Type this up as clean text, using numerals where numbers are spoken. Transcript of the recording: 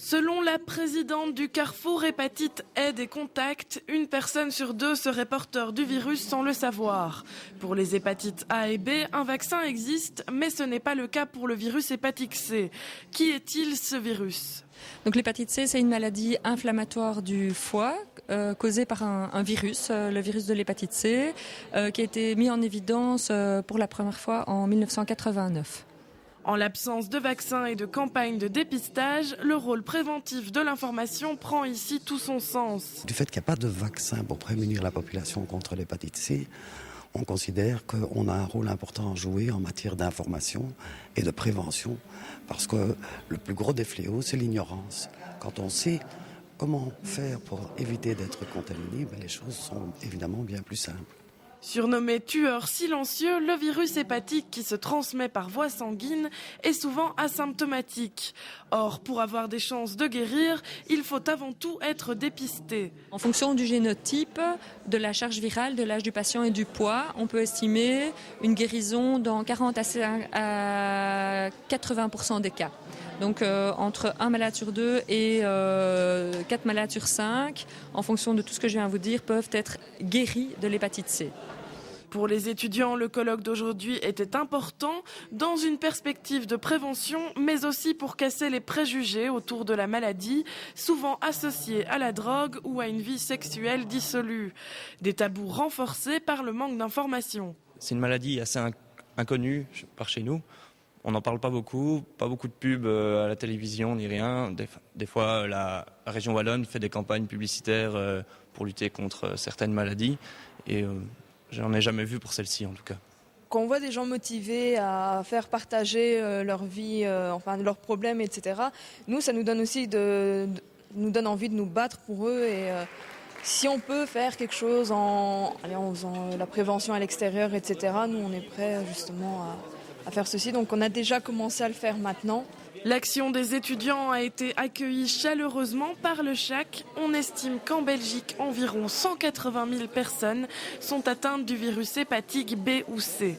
Selon la présidente du Carrefour Hépatite Aide et Contact, une personne sur deux serait porteur du virus sans le savoir. Pour les hépatites A et B, un vaccin existe, mais ce n'est pas le cas pour le virus hépatique C. Qui est-il, ce virus ? Donc l'hépatite C, c'est une maladie inflammatoire du foie causée par un virus, le virus de l'hépatite C, qui a été mis en évidence pour la première fois en 1989. En l'absence de vaccins et de campagnes de dépistage, le rôle préventif de l'information prend ici tout son sens. Du fait qu'il n'y a pas de vaccin pour prémunir la population contre l'hépatite C, on considère qu'on a un rôle important à jouer en matière d'information et de prévention, parce que le plus gros des fléaux, c'est l'ignorance. Quand on sait comment faire pour éviter d'être contaminé, les choses sont évidemment bien plus simples. Surnommé tueur silencieux, le virus hépatique qui se transmet par voie sanguine est souvent asymptomatique. Or, pour avoir des chances de guérir, il faut avant tout être dépisté. En fonction du génotype, de la charge virale, de l'âge du patient et du poids, on peut estimer une guérison dans 40 à 80% des cas. Donc entre 1 malade sur 2 et 4 malades sur 5, en fonction de tout ce que je viens de vous dire, peuvent être guéris de l'hépatite C. Pour les étudiants, le colloque d'aujourd'hui était important dans une perspective de prévention, mais aussi pour casser les préjugés autour de la maladie, souvent associés à la drogue ou à une vie sexuelle dissolue. Des tabous renforcés par le manque d'informations. C'est une maladie assez inconnue par chez nous. On n'en parle pas beaucoup de pubs à la télévision ni rien. Des fois, la région wallonne fait des campagnes publicitaires pour lutter contre certaines maladies. Et j'en ai jamais vu pour celle-ci en tout cas. Quand on voit des gens motivés à faire partager leur vie, leurs problèmes, etc., nous, ça nous donne aussi nous donne envie de nous battre pour eux. Et si on peut faire quelque chose en faisant la prévention à l'extérieur, etc., nous, on est prêts justement à faire ceci. Donc on a déjà commencé à le faire maintenant. L'action des étudiants a été accueillie chaleureusement par le CHAC. On estime qu'en Belgique, environ 180 000 personnes sont atteintes du virus hépatique B ou C.